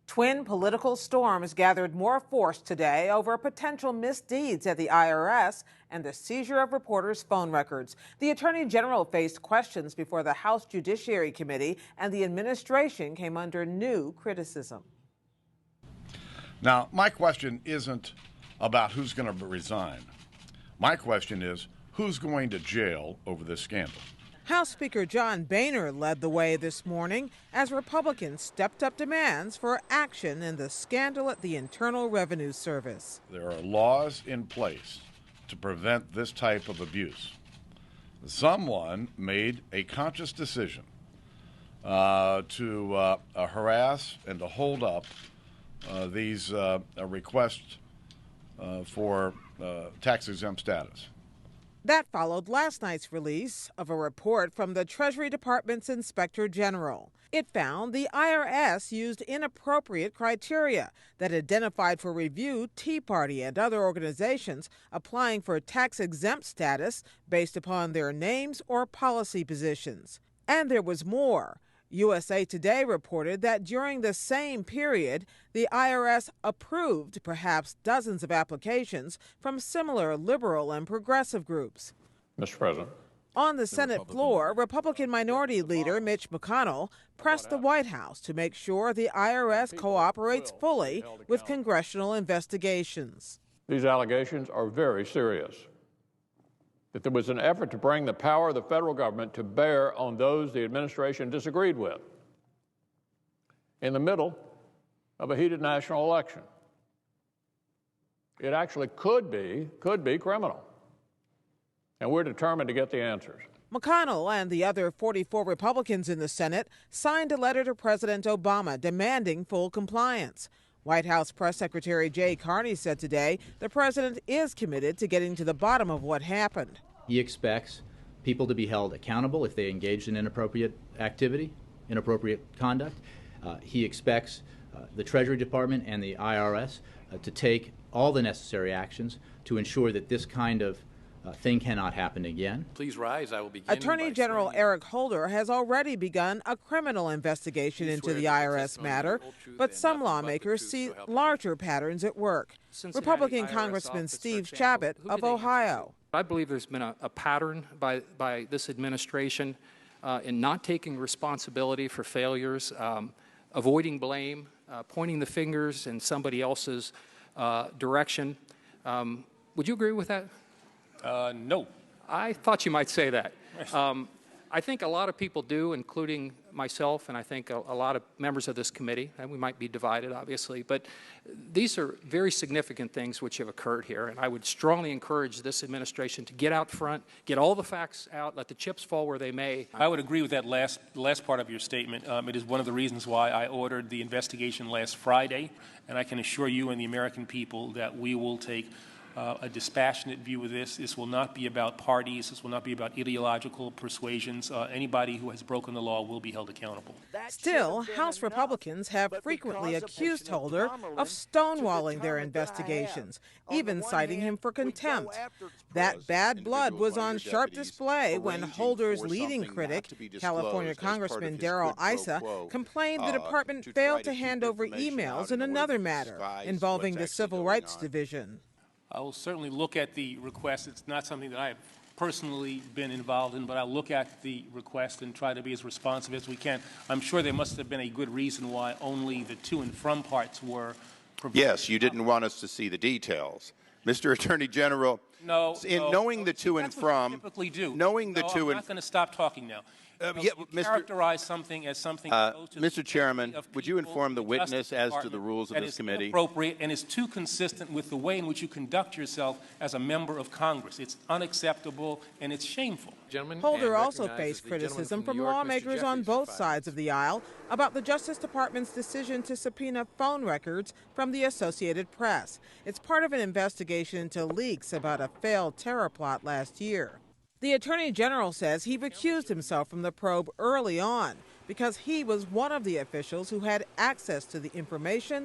Twin political storms gathered more force today over potential misdeeds at the IRS and the seizure of reporters' phone records. The Attorney General faced questions before the House Judiciary Committee, and the administration came under new criticism. Now, my question isn't about who's going to resign. My question is, who's going to jail over this scandal? House Speaker John Boehner led the way this morning as Republicans stepped up demands for action in the scandal at the Internal Revenue Service. There are laws in place to prevent this type of abuse. Someone made a conscious decision to harass and to hold up these requests for tax-exempt status. That followed last night's release of a report from the Treasury Department's Inspector General. It found the IRS used inappropriate criteria that identified for review Tea Party and other organizations applying for tax-exempt status based upon their names or policy positions. And there was more. USA Today reported that during the same period, the IRS approved perhaps dozens of applications from similar liberal and progressive groups. Mr. President. On the Senate floor, Republican Minority Leader Mitch McConnell pressed the White House to make sure the IRS cooperates fully with congressional investigations. These allegations are very serious. That there was an effort to bring the power of the federal government to bear on those the administration disagreed with in the middle of a heated national election. It actually could be criminal. And we're determined to get the answers. McConnell and the other 44 Republicans in the Senate signed a letter to President Obama demanding full compliance. White House Press Secretary Jay Carney said today the president is committed to getting to the bottom of what happened. He expects people to be held accountable if they engaged in inappropriate activity, inappropriate conduct. He expects the Treasury Department and the IRS to take all the necessary actions to ensure that this kind of thing cannot happen again. Please rise. I will begin. Attorney General Eric Holder has already begun a criminal investigation into the IRS matter, but some lawmakers see larger patterns at work. Republican Congressman Steve Chabot of Ohio. I believe there's been a pattern by this administration in not taking responsibility for failures, avoiding blame, pointing the fingers in somebody else's direction. Would you agree with that? No. I thought you might say that. I think a lot of people do, including myself, and I think a lot of members of this committee, and we might be divided, obviously, but these are very significant things which have occurred here, and I would strongly encourage this administration to get out front, get all the facts out, let the chips fall where they may. I would agree with that last part of your statement. It is one of the reasons why I ordered the investigation last Friday, and I can assure you and the American people that we will take a dispassionate view of this. This will not be about parties. This will not be about ideological persuasions. Anybody who has broken the law will be held accountable. Still, House Republicans have frequently accused Holder of stonewalling their investigations, even citing him for contempt. That bad blood was on sharp display when Holder's leading critic, California Congressman Darrell Issa, complained the department failed to hand over emails in another matter involving the Civil Rights Division. I will certainly look at the request. It's not something that I have personally been involved in, but I'll look at the request and try to be as responsive as we can. I'm sure there must have been a good reason why only the to and from parts were provided. Yes, you didn't want us to see the details. Mr. Attorney General, knowing the to and from, typically do. Knowing the to and... I'm not going to stop talking now. Characterize something as something close to Mr. Chairman, would you inform the witness as to the rules of this committee? Appropriate and is too consistent with the way in which you conduct yourself as a member of Congress. It's unacceptable and it's shameful. Holder also faced criticism from lawmakers on both sides of the aisle about the Justice Department's decision to subpoena phone records from the Associated Press. It's part of an investigation into leaks about a failed terror plot last year. The Attorney General says he recused himself from the probe early on because he was one of the officials who had access to the information